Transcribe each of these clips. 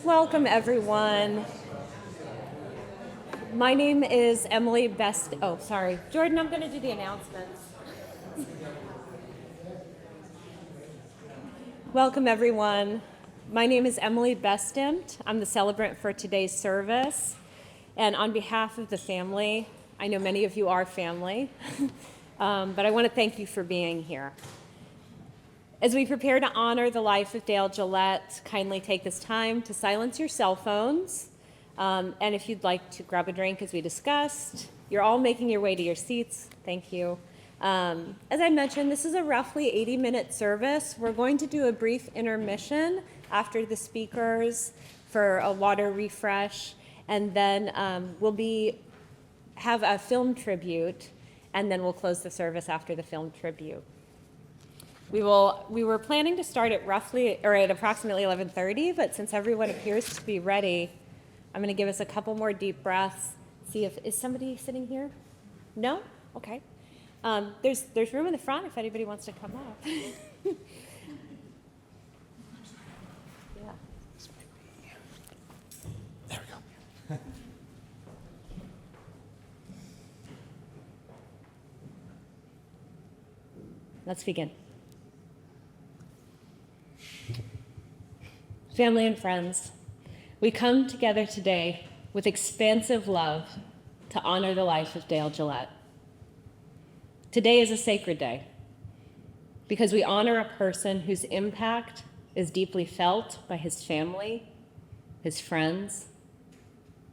Welcome, everyone. My name is Emily Best. Oh, sorry. Jordan, I'm going to do the announcements. Welcome, everyone. My name is Emily Bestant. I'm the celebrant for today's service. And on behalf of the family, I know many of you are family, but I want to thank you for being here. As we prepare to honor the life of Dale Gillette, kindly take this time to silence your cell phones. And if you'd like to grab a drink, as we discussed, you're all making your way to your seats. Thank you. As I mentioned, this is a roughly 80-minute service. We're going to do a brief intermission after the speakers for a water refresh, and then we'll have a film tribute, and then we'll close the service after the film tribute. We were planning to start at approximately 11:30, but since everyone appears to be ready, I'm going to give us a couple more deep breaths. See is somebody sitting here? No? Okay. There's room in the front if anybody wants to come up. Yeah. There we go. Let's begin. Family and friends, we come together today with expansive love to honor the life of Dale Gillette. Today is a sacred day because we honor a person whose impact is deeply felt by his family, his friends,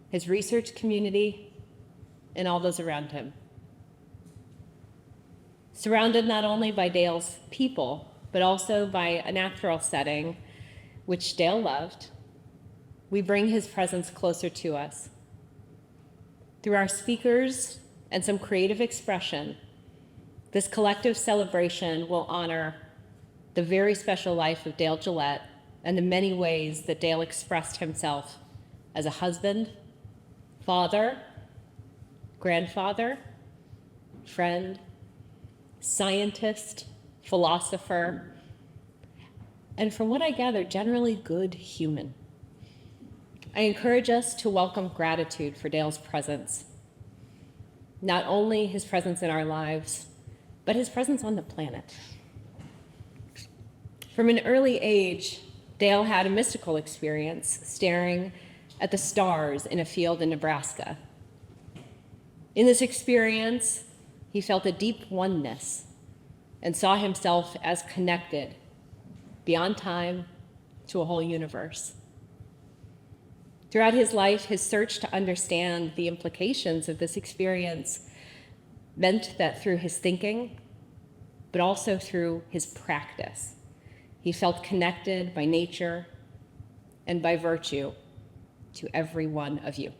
his research community, and all those around him. Surrounded not only by Dale's people, but also by a natural setting which Dale loved, we bring his presence closer to us. Through our speakers and some creative expression, this collective celebration will honor the very special life of Dale Gillette and the many ways that Dale expressed himself as a husband, father, grandfather, friend, scientist, philosopher, and from what I gather, generally good human. I encourage us to welcome gratitude for Dale's presence. Not only his presence in our lives, but his presence on the planet. From an early age, Dale had a mystical experience staring at the stars in a field in Nebraska. In this experience, he felt a deep oneness and saw himself as connected beyond time to a whole universe. Throughout his life, his search to understand the implications of this experience meant that through his thinking, but also through his practice, he felt connected by nature and by virtue to every one of you.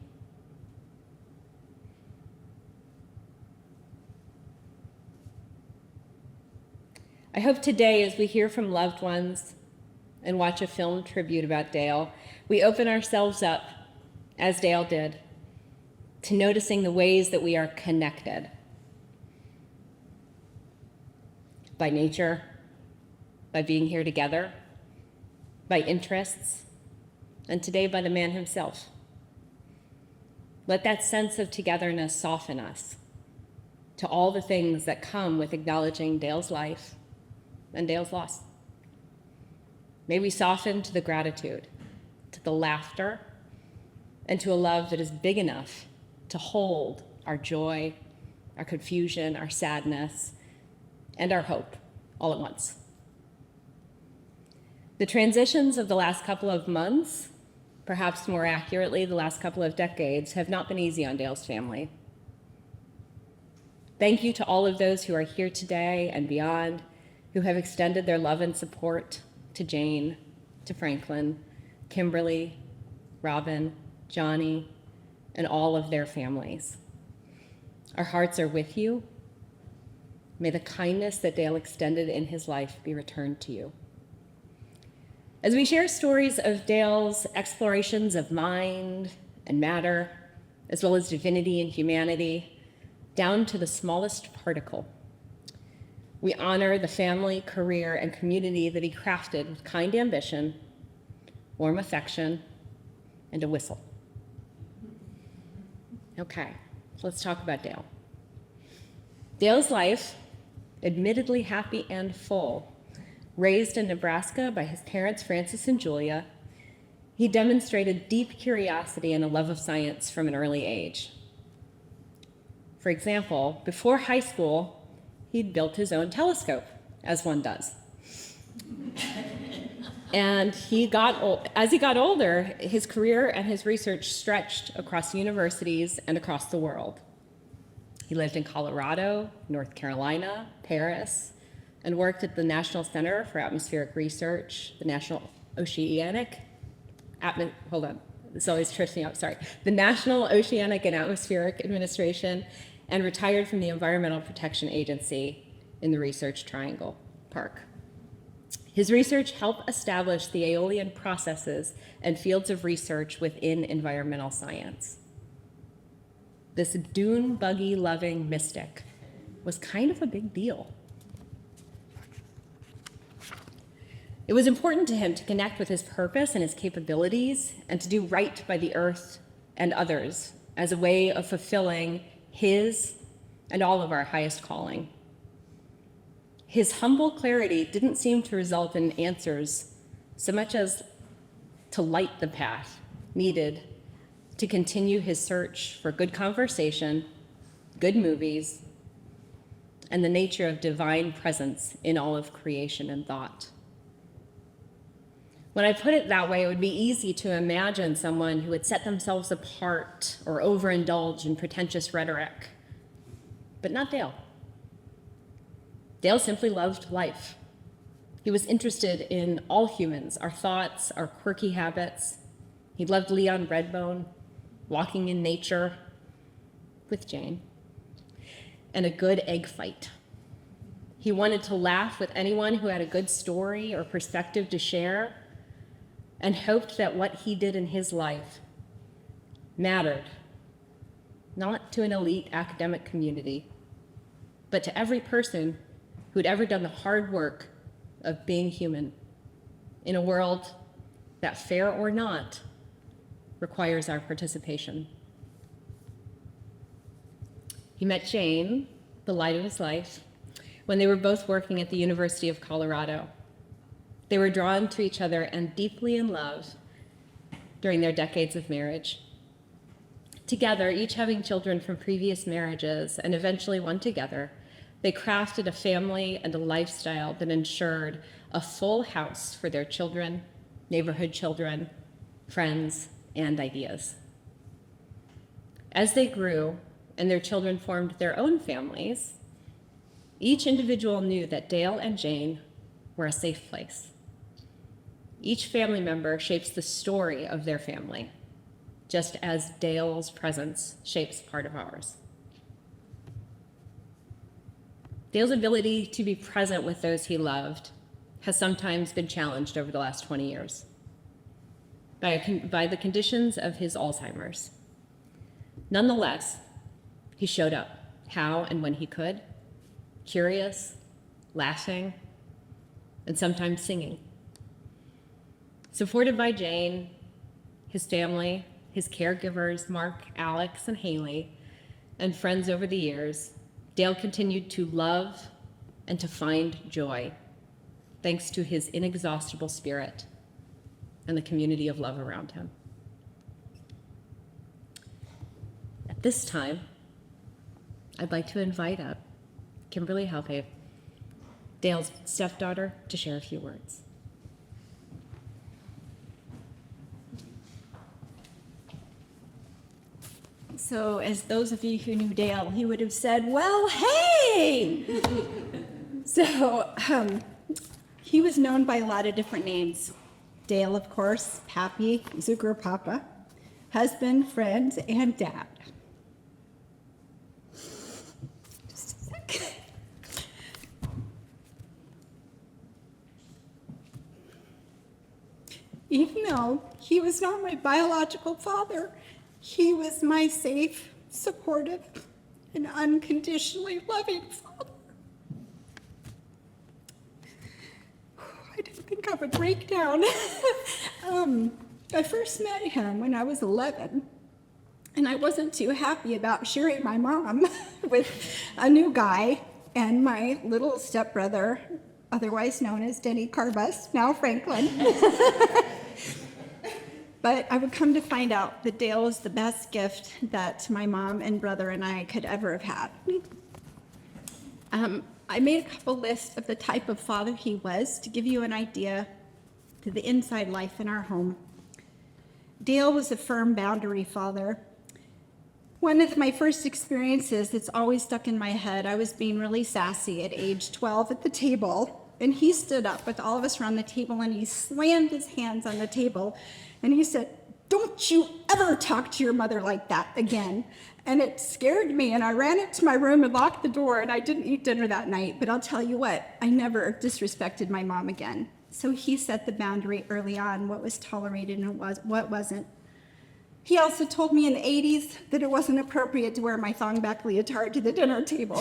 I hope today, as we hear from loved ones and watch a film tribute about Dale, we open ourselves up, as Dale did, to noticing the ways that we are connected by nature, by being here together, by interests, and today by the man himself. Let that sense of togetherness soften us to all the things that come with acknowledging Dale's life and Dale's loss. May we soften to the gratitude, to the laughter, and to a love that is big enough to hold our joy, our confusion, our sadness, and our hope all at once. The transitions of the last couple of months, perhaps more accurately, the last couple of decades, have not been easy on Dale's family. Thank you to all of those who are here today and beyond, who have extended their love and support to Jane, to Franklin, Kimberly, Robin, Johnny, and all of their families. Our hearts are with you. May the kindness that Dale extended in his life be returned to you. As we share stories of Dale's explorations of mind and matter, as well as divinity and humanity, down to the smallest particle. We honor the family, career, and community that he crafted with kind ambition, warm affection, and a whistle. Okay, so let's talk about Dale. Dale's life, admittedly happy and full, raised in Nebraska by his parents, Francis and Julia, he demonstrated deep curiosity and a love of science from an early age. For example, before high school, he'd built his own telescope, as one does. And as he got older, his career and his research stretched across universities and across the world. He lived in Colorado, North Carolina, Paris, and worked at the National Center for Atmospheric Research, the National Oceanic, this always trips me up, sorry. The National Oceanic and Atmospheric Administration, and retired from the Environmental Protection Agency in the Research Triangle Park. His research helped establish the aeolian processes and fields of research within environmental science. This dune buggy loving mystic was kind of a big deal. It was important to him to connect with his purpose and his capabilities and to do right by the earth and others as a way of fulfilling his and all of our highest calling. His humble clarity didn't seem to result in answers so much as to light the path needed to continue his search for good conversation, good movies, and the nature of divine presence in all of creation and thought. When I put it that way, it would be easy to imagine someone who would set themselves apart or overindulge in pretentious rhetoric, but not Dale. Dale simply loved life. He was interested in all humans, our thoughts, our quirky habits. He loved Leon Redbone, walking in nature with Jane, and a good egg fight. He wanted to laugh with anyone who had a good story or perspective to share, and hoped that what he did in his life mattered, not to an elite academic community, but to every person who'd ever done the hard work of being human in a world that, fair or not, requires our participation. He met Jane, the light of his life, when they were both working at the University of Colorado. They were drawn to each other and deeply in love during their decades of marriage. Together, each having children from previous marriages and eventually one together, they crafted a family and a lifestyle that ensured a full house for their children, neighborhood children, friends, and ideas. As they grew and their children formed their own families, each individual knew that Dale and Jane were a safe place. Each family member shapes the story of their family, just as Dale's presence shapes part of ours. Dale's ability to be present with those he loved has sometimes been challenged over the last 20 years by the conditions of his Alzheimer's. Nonetheless, he showed up how and when he could, curious, laughing, and sometimes singing. Supported by Jane, his family, his caregivers, Mark, Alex, and Haley, and friends over the years, Dale continued to love and to find joy, thanks to his inexhaustible spirit and the community of love around him. At this time, I'd like to invite up Kimberly Halpay, Dale's stepdaughter, to share a few words. So as those of you who knew Dale, he would have said, well, hey! So he was known by a lot of different names. Dale, of course, Pappy, Zucker Papa, husband, friend, and dad. Just a sec. Even though he was not my biological father, He was my safe, supportive, and unconditionally loving father. I didn't think I would break down. I first met him when I was 11, and I wasn't too happy about sharing my mom with a new guy and my little stepbrother, otherwise known as Denny Carbus, now Franklin. But I would come to find out that Dale was the best gift that my mom and brother and I could ever have had. I made a couple lists of the type of father he was to give you an idea to the inside life in our home. Dale was a firm boundary father. One of my first experiences that's always stuck in my head, I was being really sassy at age 12 at the table, and he stood up with all of us around the table and he slammed his hands on the table and he said, "Don't you ever talk to your mother like that again." And it scared me, and I ran into my room and locked the door, and I didn't eat dinner that night. But I'll tell you what, I never disrespected my mom again. So he set the boundary early on, what was tolerated and what wasn't. He also told me in the 80s that it wasn't appropriate to wear my thong-back leotard to the dinner table.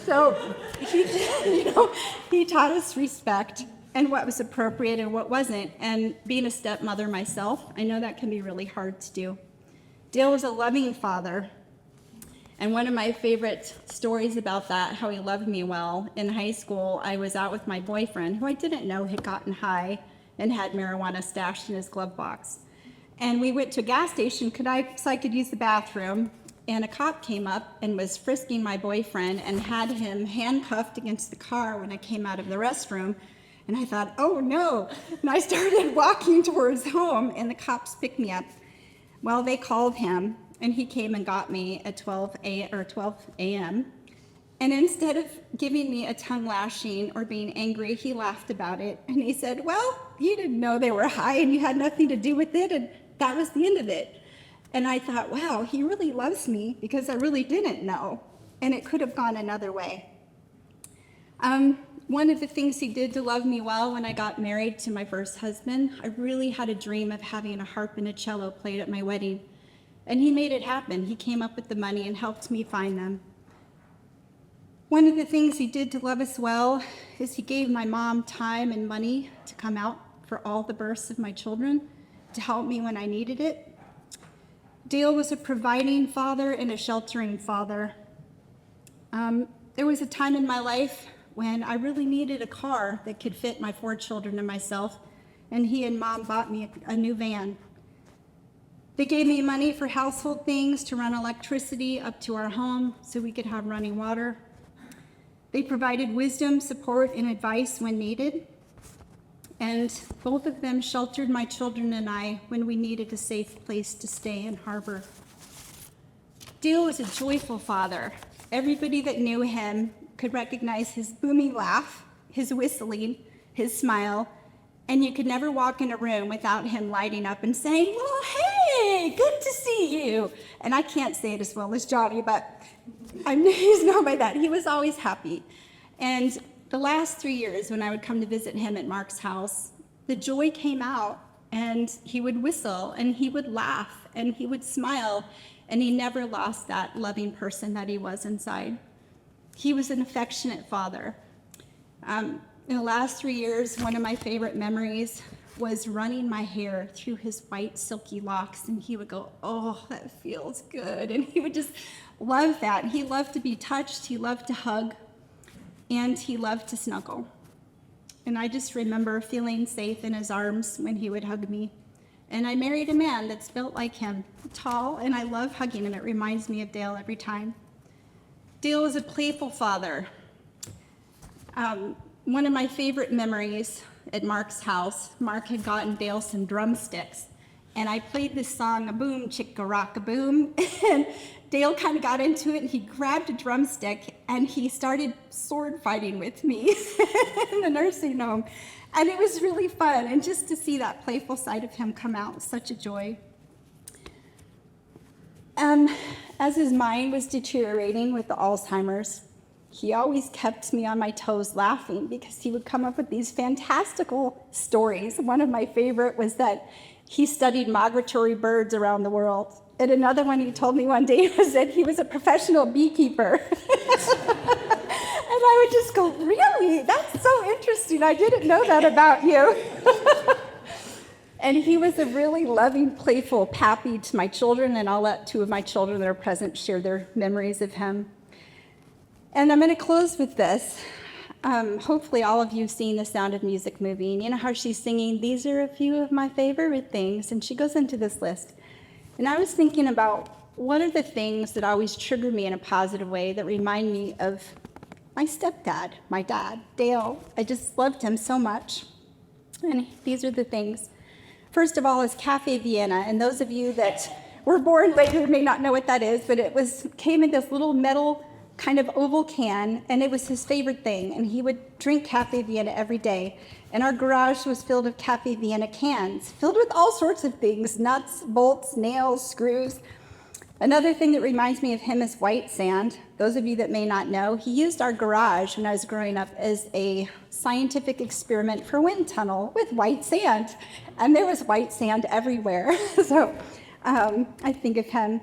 So he taught us respect and what was appropriate and what wasn't. And being a stepmother myself, I know that can be really hard to do. Dale was a loving father. And one of my favorite stories about that, how he loved me well, in high school, I was out with my boyfriend, who I didn't know had gotten high and had marijuana stashed in his glove box. And we went to a gas station so I could use the bathroom, and a cop came up and was frisking my boyfriend and had him handcuffed against the car when I came out of the restroom. And I thought, oh no. And I started walking towards home, and the cops picked me up. Well, they called him, and he came and got me at 12 a.m. And instead of giving me a tongue lashing or being angry, he laughed about it. And he said, "Well, you didn't know they were high and you had nothing to do with it, and that was the end of it." And I thought, wow, he really loves me because I really didn't know. And it could have gone another way. One of the things he did to love me well when I got married to my first husband, I really had a dream of having a harp and a cello played at my wedding. And he made it happen. He came up with the money and helped me find them. One of the things he did to love us well is he gave my mom time and money to come out for all the births of my children, to help me when I needed it. Dale was a providing father and a sheltering father. There was a time in my life when I really needed a car that could fit my 4 children and myself, and he and mom bought me a new van. They gave me money for household things, to run electricity up to our home so we could have running water. They provided wisdom, support, and advice when needed. And both of them sheltered my children and I when we needed a safe place to stay and harbor. Dale was a joyful father. Everybody that knew him could recognize his booming laugh, his whistling, his smile, and you could never walk in a room without him lighting up and saying, "Well, hey, good to see you." And I can't say it as well as Johnny, but he's known by that. He was always happy. And the last 3 years when I would come to visit him at Mark's house, the joy came out, and he would whistle, and he would laugh, and he would smile, and he never lost that loving person that he was inside. He was an affectionate father. In the last 3 years, one of my favorite memories was running my hair through his white silky locks, and he would go, "Oh, that feels good." And he would just love that. He loved to be touched, he loved to hug, and he loved to snuggle. And I just remember feeling safe in his arms when he would hug me. And I married a man that's built like him, tall, and I love hugging him. It reminds me of Dale every time. Dale was a playful father. One of my favorite memories at Mark's house, Mark had gotten Dale some drumsticks, and I played this song, "A Boom Chicka Rock a Boom," and Dale kind of got into it, and he grabbed a drumstick and he started sword fighting with me in the nursing home. And it was really fun, and just to see that playful side of him come out was such a joy. As his mind was deteriorating with the Alzheimer's, he always kept me on my toes laughing because he would come up with these fantastical stories. One of my favorite was that he studied migratory birds around the world. And another one he told me one day was that he was a professional beekeeper. And I would just go, really? That's so interesting. I didn't know that about you. And he was a really loving, playful pappy to my children, and I'll let two of my children that are present share their memories of him. And I'm going to close with this. Hopefully all of you have seen the Sound of Music movie, and you know how she's singing, "These are a few of my favorite things," and she goes into this list. And I was thinking about what are the things that always trigger me in a positive way that remind me of my stepdad, my dad, Dale. I just loved him so much. And these are the things. First of all is Cafe Vienna, and those of you that were born later may not know what that is, but it came in this little metal kind of oval can, and it was his favorite thing, and he would drink Cafe Vienna every day. And our garage was filled with Cafe Vienna cans, filled with all sorts of things, nuts, bolts, nails, screws. Another thing that reminds me of him is white sand. Those of you that may not know, he used our garage when I was growing up as a scientific experiment for wind tunnel with white sand. And there was white sand everywhere. So I think of him.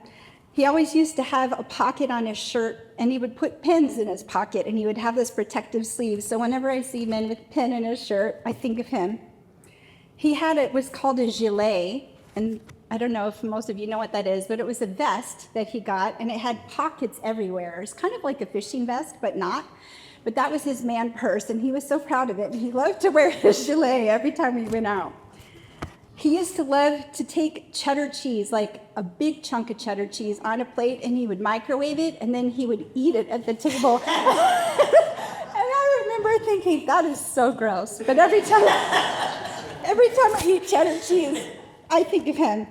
He always used to have a pocket on his shirt, and he would put pins in his pocket, and he would have this protective sleeve. So whenever I see men with a pin in his shirt, I think of him. He had it was called a Gillette, and I don't know if most of you know what that is, but it was a vest that he got, and it had pockets everywhere. It's kind of like a fishing vest, but not. But that was his man purse, and he was so proud of it, and he loved to wear his Gillette every time he went out. He used to love to take cheddar cheese, like a big chunk of cheddar cheese, on a plate, and he would microwave it, and then he would eat it at the table. And I remember thinking, that is so gross. But every time I eat cheddar cheese, I think of him.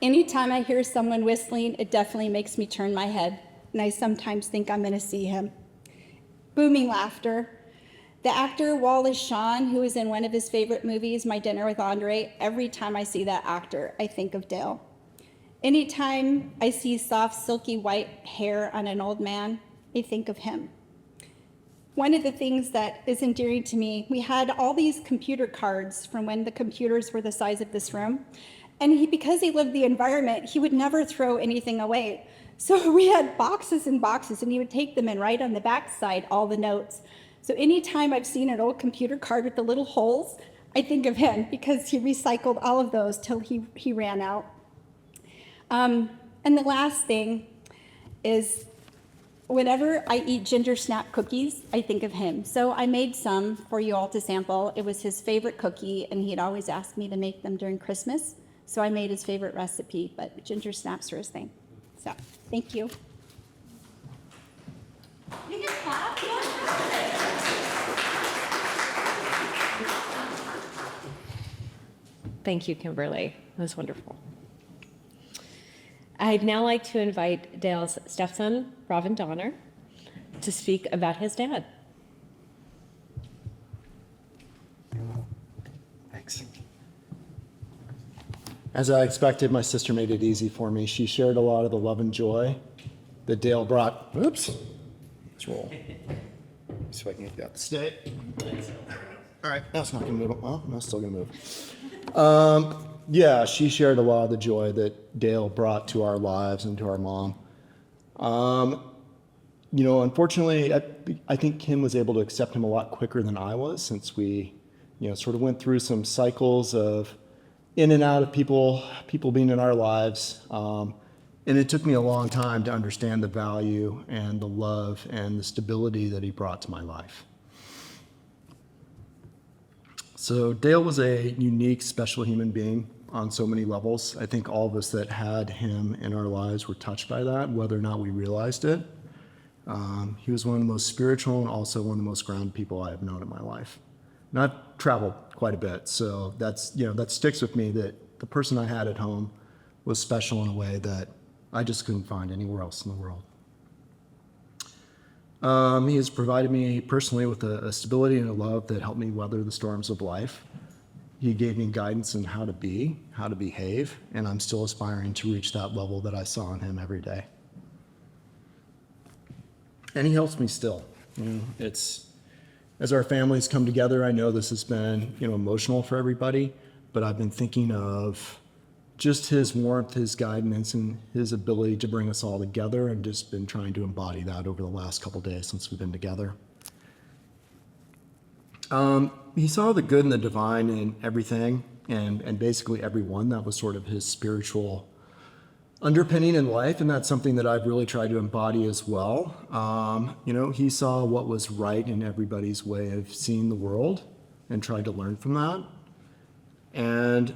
Anytime I hear someone whistling, it definitely makes me turn my head, and I sometimes think I'm going to see him. Booming laughter. The actor Wallace Shawn, who was in one of his favorite movies, My Dinner with Andre, every time I see that actor, I think of Dale. Anytime I see soft, silky white hair on an old man, I think of him. One of the things that is endearing to me, we had all these computer cards from when the computers were the size of this room. And because he lived the environment, he would never throw anything away. So we had boxes and boxes, and he would take them and write on the back side all the notes. So anytime I've seen an old computer card with the little holes, I think of him because he recycled all of those till he ran out. And the last thing is whenever I eat ginger snap cookies, I think of him. So I made some for you all to sample. It was his favorite cookie, and he'd always ask me to make them during Christmas. So I made his favorite recipe, but ginger snaps are his thing. So thank you. You can clap. Thank you, Kimberly. That was wonderful. I'd now like to invite Dale's stepson, Robin Donner, to speak about his dad. Thanks. As I expected, my sister made it easy for me. She shared a lot of the love and joy that Dale brought. Oops. Let's roll. So I can get that to stay. All right. Now it's not going to move. Well, no, it's still going to move. Yeah, she shared a lot of the joy that Dale brought to our lives and to our mom. Unfortunately, I think Kim was able to accept him a lot quicker than I was, since we, sort of went through some cycles of in and out of people being in our lives. And it took me a long time to understand the value and the love and the stability that he brought to my life. So Dale was a unique, special human being on so many levels. I think all of us that had him in our lives were touched by that, whether or not we realized it. He was one of the most spiritual and also one of the most grounded people I have known in my life. And I've traveled quite a bit, so that sticks with me, that the person I had at home was special in a way that I just couldn't find anywhere else in the world. He has provided me personally with a stability and a love that helped me weather the storms of life. He gave me guidance on how to be, how to behave, and I'm still aspiring to reach that level that I saw in him every day. And he helps me still. As our families come together, I know this has been, emotional for everybody, but I've been thinking of just his warmth, his guidance, and his ability to bring us all together, and just been trying to embody that over the last couple days since we've been together. He saw the good and the divine in everything, and basically everyone. That was sort of his spiritual underpinning in life, and that's something that I've really tried to embody as well. He saw what was right in everybody's way of seeing the world and tried to learn from that. And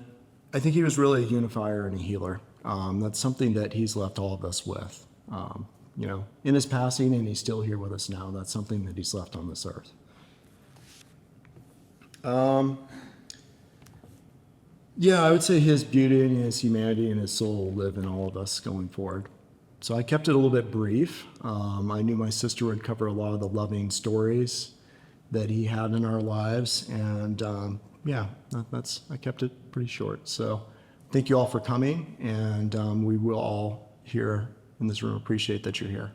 I think he was really a unifier and a healer. That's something that he's left all of us with. In his passing, and he's still here with us now. That's something that he's left on this earth. I would say his beauty and his humanity and his soul will live in all of us going forward. So I kept it a little bit brief. I knew my sister would cover a lot of the loving stories that he had in our lives, and I kept it pretty short. So thank you all for coming, and we will all here in this room appreciate that you're here.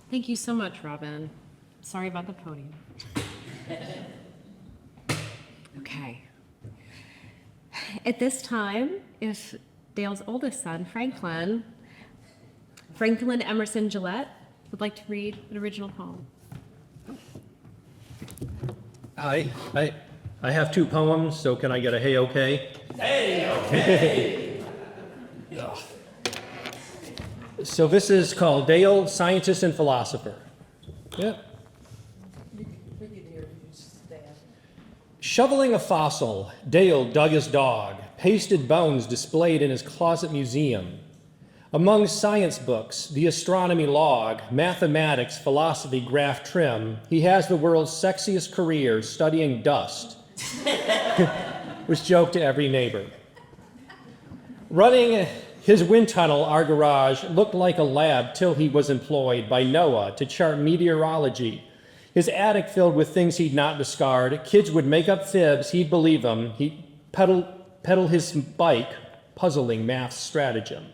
Thank you so much, Robin. Sorry about the podium. Okay. At this time, if Dale's oldest son, Franklin Emerson Gillette, would like to read an original poem. I have two poems, so can I get a hey okay? Hey okay! Yeah. So this is called Dale, Scientist and Philosopher. Yep. Shoveling a fossil, Dale dug his dog, pasted bones displayed in his closet museum. Among science books, the astronomy log, mathematics, philosophy graph trim, he has the world's sexiest career studying dust, which joke to every neighbor. Running his wind tunnel, our garage, looked like a lab till he was employed by NOAA to chart meteorology. His attic filled with things he'd not discard. Kids would make up fibs, he'd believe them. He'd pedal his bike, puzzling math stratagem.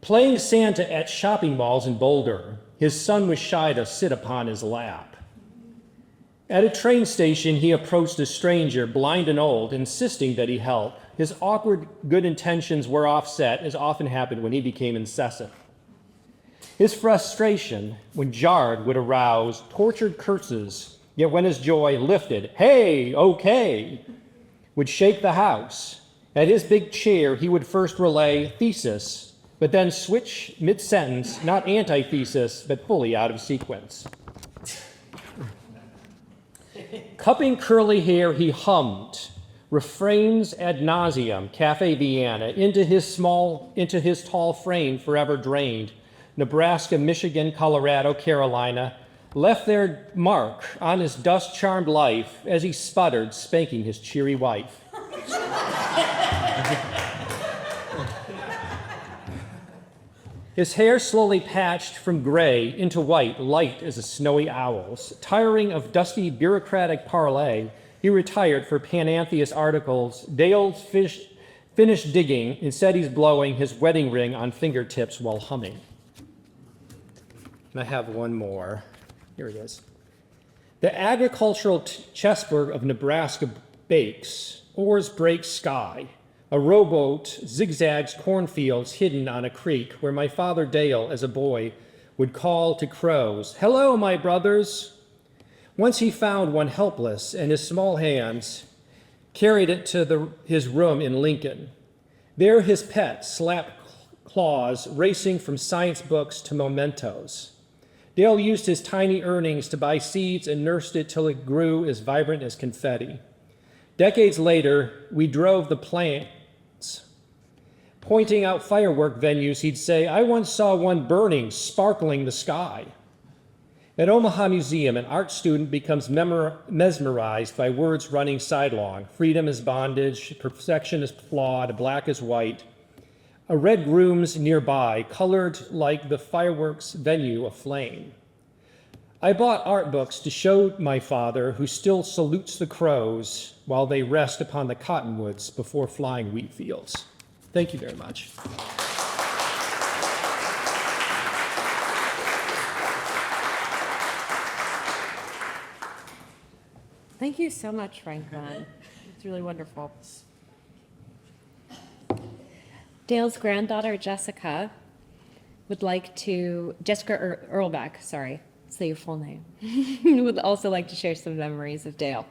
Playing Santa at shopping malls in Boulder, his son was shy to sit upon his lap. At a train station, he approached a stranger, blind and old, insisting that he help. His awkward good intentions were offset, as often happened when he became incessant. His frustration, when jarred, would arouse tortured curses, yet when his joy lifted, hey, okay, would shake the house. At his big chair, he would first relay thesis, but then switch mid-sentence, not antithesis, but fully out of sequence. Cupping curly hair, he hummed refrains ad nauseum, Cafe Vienna, into his tall frame forever drained. Nebraska, Michigan, Colorado, Carolina, left their mark on his dust-charmed life as he sputtered, spanking his cheery wife. His hair slowly patched from gray into white, light as a snowy owl's. Tiring of dusty bureaucratic parley, he retired for Panantheus articles. Dale's finished digging. Instead, he's blowing his wedding ring on fingertips while humming. And I have one more. Here it is. The agricultural chessboard of Nebraska bakes. Oars break sky. A rowboat zigzags cornfields hidden on a creek where my father Dale, as a boy, would call to crows, "Hello, my brothers." Once he found one helpless, and his small hands carried it to his room in Lincoln. There his pet slapped claws, racing from science books to mementos. Dale used his tiny earnings to buy seeds and nursed it till it grew as vibrant as confetti. Decades later, we drove the plants. Pointing out firework venues, he'd say, "I once saw one burning, sparkling the sky." At Omaha Museum, an art student becomes mesmerized by words running sidelong. Freedom is bondage, perfection is flawed, black is white. A red room's nearby, colored like the fireworks venue aflame. I bought art books to show my father, who still salutes the crows while they rest upon the cottonwoods before flying wheat fields. Thank you very much. Thank you so much, Franklin. It's really wonderful. Dale's granddaughter, Jessica Earlbeck, sorry, say your full name, would also like to share some memories of Dale.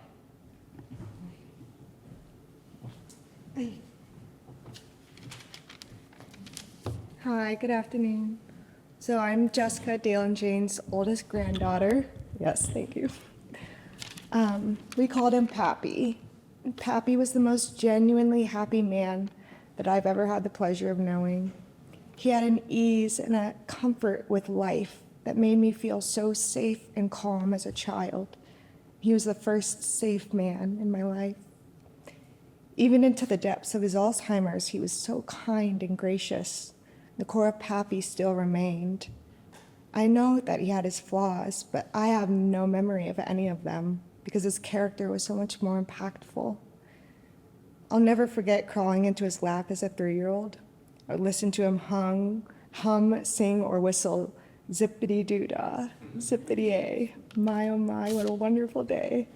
Hi, good afternoon. So I'm Jessica, Dale and Jane's oldest granddaughter. Yes, thank you. We called him Pappy. Pappy was the most genuinely happy man that I've ever had the pleasure of knowing. He had an ease and a comfort with life that made me feel so safe and calm as a child. He was the first safe man in my life. Even into the depths of his Alzheimer's, he was so kind and gracious. The core of Pappy still remained. I know that he had his flaws, but I have no memory of any of them because his character was so much more impactful. I'll never forget crawling into his lap as a 3-year-old. I would listen to him hum, sing, or whistle, zippity-doo-dah, zippity-a, my oh my, what a wonderful day.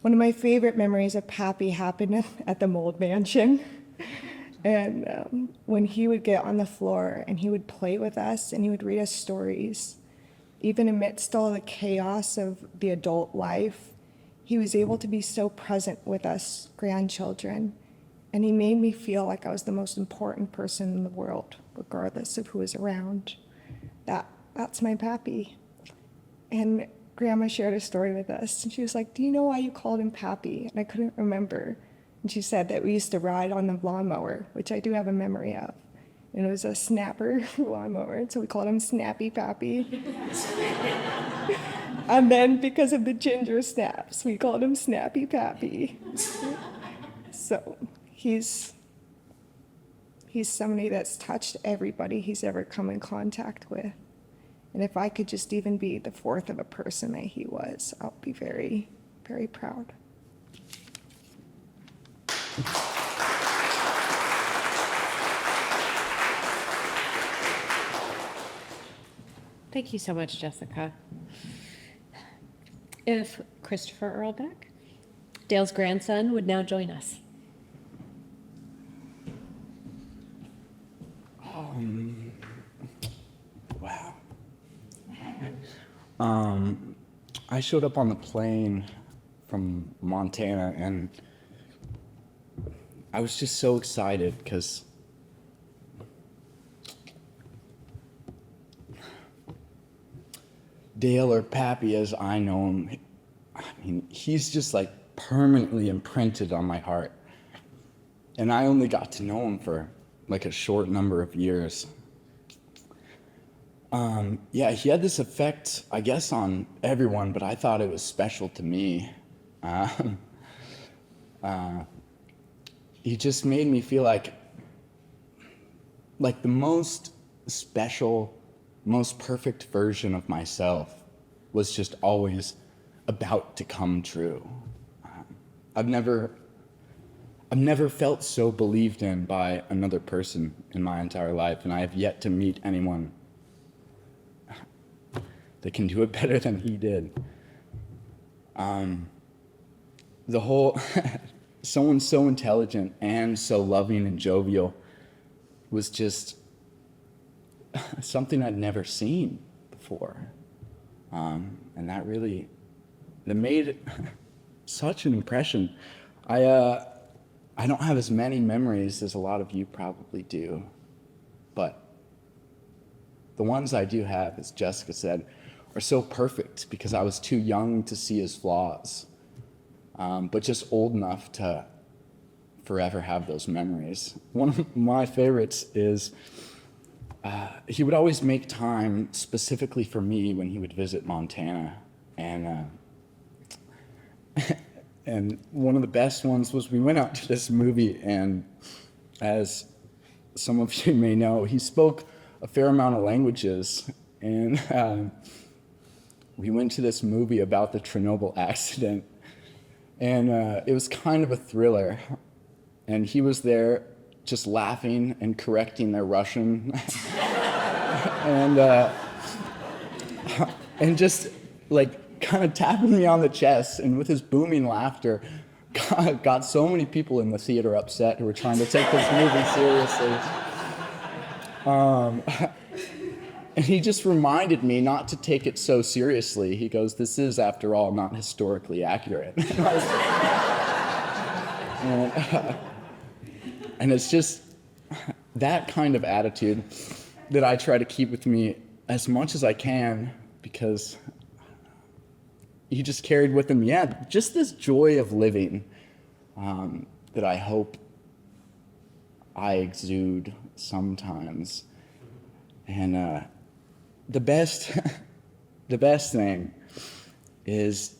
One of my favorite memories of Pappy happened at the Mold Mansion. And when he would get on the floor and he would play with us and he would read us stories, even amidst all the chaos of the adult life, he was able to be so present with us grandchildren. And he made me feel like I was the most important person in the world, regardless of who was around. That's my Pappy. And Grandma shared a story with us, and she was like, "Do you know why you called him Pappy?" And I couldn't remember. And she said that we used to ride on the lawnmower, which I do have a memory of. And it was a snapper lawnmower, and so we called him Snappy Pappy. And then because of the ginger snaps, we called him Snappy Pappy. So he's somebody that's touched everybody he's ever come in contact with. And if I could just even be the fourth of a person that he was, I'll be very, very proud. Thank you so much, Jessica. If Christopher Earlbeck, Dale's grandson, would now join us. Wow. I showed up on the plane from Montana and I was just so excited because Dale, or Pappy as I know him, I mean, he's just like permanently imprinted on my heart. And I only got to know him for like a short number of years. Yeah, he had this effect, I guess, on everyone, but I thought it was special to me. He just made me feel like the most special, most perfect version of myself was just always about to come true. I've never felt so believed in by another person in my entire life, and I have yet to meet anyone that can do it better than he did. The whole, someone so intelligent and so loving and jovial was just something I'd never seen before. And that made such an impression. I don't have as many memories as a lot of you probably do, but the ones I do have, as Jessica said, are so perfect because I was too young to see his flaws, but just old enough to forever have those memories. One of my favorites is he would always make time specifically for me when he would visit Montana, and and one of the best ones was we went out to this movie, and as some of you may know, he spoke a fair amount of languages, and we went to this movie about the Chernobyl accident, and it was kind of a thriller. And he was there just laughing and correcting their Russian, and just like kind of tapping me on the chest, and with his booming laughter, got so many people in the theater upset who were trying to take this movie seriously. And he just reminded me not to take it so seriously. He goes, "This is, after all, not historically accurate." And it's just that kind of attitude that I try to keep with me as much as I can, because he just carried with him, just this joy of living that I hope I exude sometimes. And the best thing is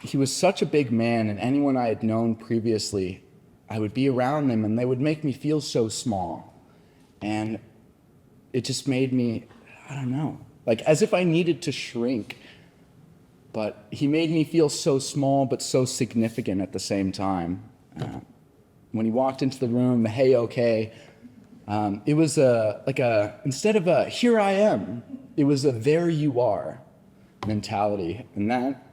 he was such a big man, and anyone I had known previously, I would be around them and they would make me feel so small. And it just made me, I don't know, like as if I needed to shrink. But he made me feel so small but so significant at the same time. When he walked into the room, the "Hey, okay," it was instead of a "Here I am," it was a "There you are" mentality. And that,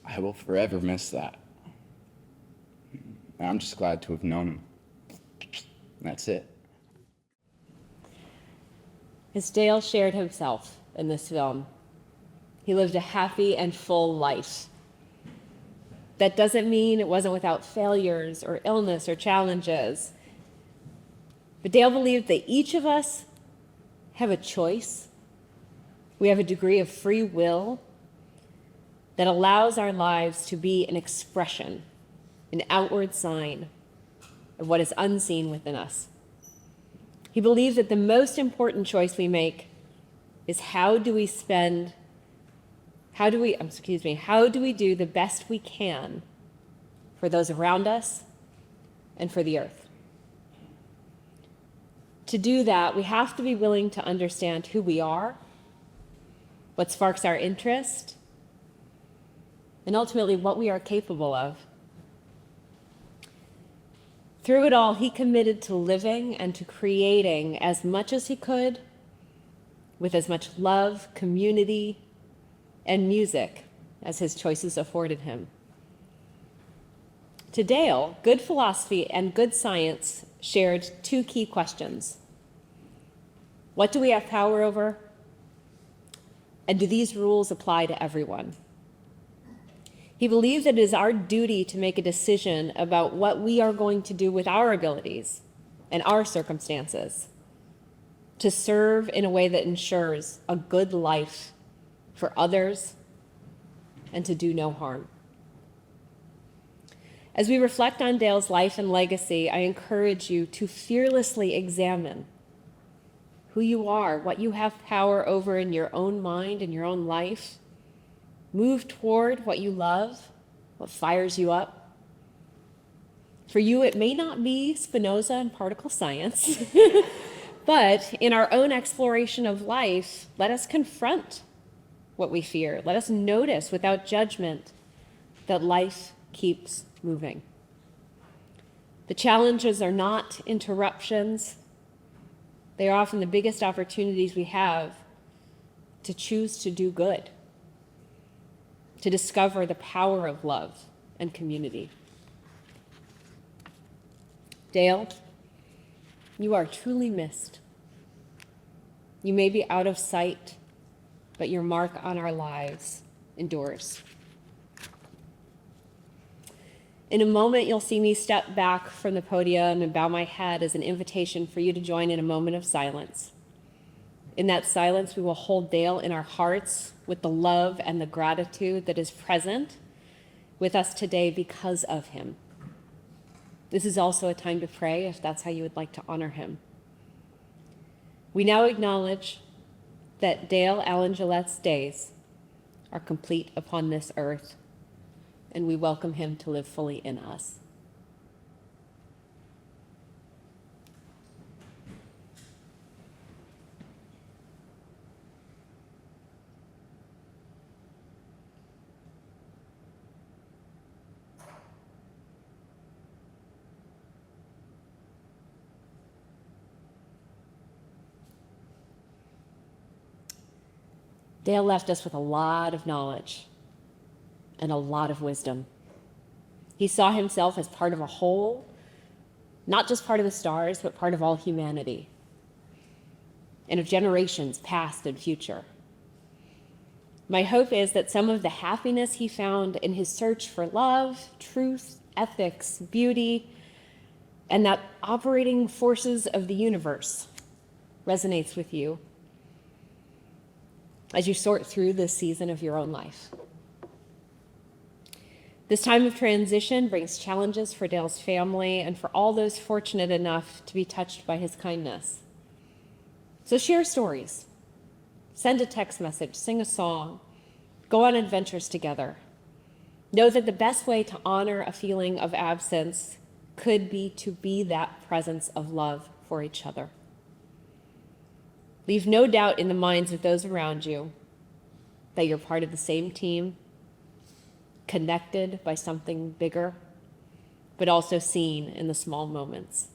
I will forever miss that. And I'm just glad to have known him. That's it. As Dale shared himself in this film, he lived a happy and full life. That doesn't mean it wasn't without failures or illness or challenges. But Dale believed that each of us have a choice. We have a degree of free will that allows our lives to be an expression, an outward sign of what is unseen within us. He believed that the most important choice we make is how do we do the best we can for those around us and for the earth. To do that, we have to be willing to understand who we are, what sparks our interest, and ultimately what we are capable of. Through it all, he committed to living and to creating as much as he could with as much love, community, and music as his choices afforded him. To Dale, good philosophy and good science shared two key questions. What do we have power over? And do these rules apply to everyone? He believed that it is our duty to make a decision about what we are going to do with our abilities and our circumstances, to serve in a way that ensures a good life for others and to do no harm. As we reflect on Dale's life and legacy, I encourage you to fearlessly examine who you are, what you have power over in your own mind and your own life. Move toward what you love, what fires you up. For you, it may not be Spinoza and particle science, but in our own exploration of life, let us confront what we fear. Let us notice without judgment that life keeps moving. The challenges are not interruptions. They are often the biggest opportunities we have to choose to do good, to discover the power of love and community. Dale, you are truly missed. You may be out of sight, but your mark on our lives endures. In a moment, you'll see me step back from the podium and bow my head as an invitation for you to join in a moment of silence. In that silence, we will hold Dale in our hearts with the love and the gratitude that is present with us today because of him. This is also a time to pray if that's how you would like to honor him. We now acknowledge that Dale Allen Gillette's days are complete upon this earth, and we welcome him to live fully in us. Dale left us with a lot of knowledge and a lot of wisdom. He saw himself as part of a whole, not just part of the stars, but part of all humanity, and of generations past and future. My hope is that some of the happiness he found in his search for love, truth, ethics, beauty, and that operating forces of the universe resonates with you as you sort through this season of your own life. This time of transition brings challenges for Dale's family and for all those fortunate enough to be touched by his kindness. So share stories, send a text message, sing a song, go on adventures together. Know that the best way to honor a feeling of absence could be to be that presence of love for each other. Leave no doubt in the minds of those around you that you're part of the same team, connected by something bigger, but also seen in the small moments.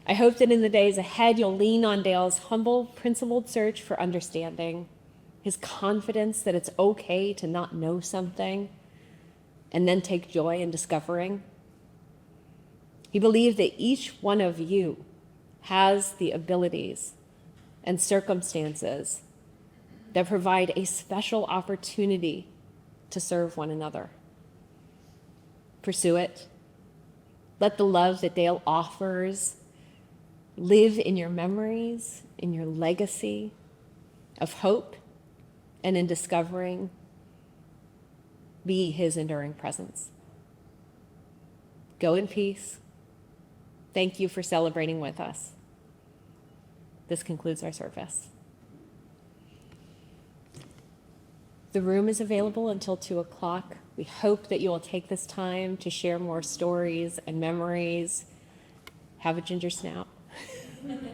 I hope that in the days ahead, you'll lean on Dale's humble, principled search for understanding, his confidence that it's okay to not know something, and then take joy in discovering. He believed that each one of you has the abilities and circumstances that provide a special opportunity to serve one another. Pursue it. Let the love that Dale offers live in your memories, in your legacy of hope, and in discovering, be his enduring presence. Go in peace. Thank you for celebrating with us. This concludes our service. The room is available until 2 o'clock. We hope that you will take this time to share more stories and memories. Have a ginger snap. And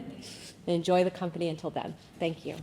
enjoy the company until then. Thank you.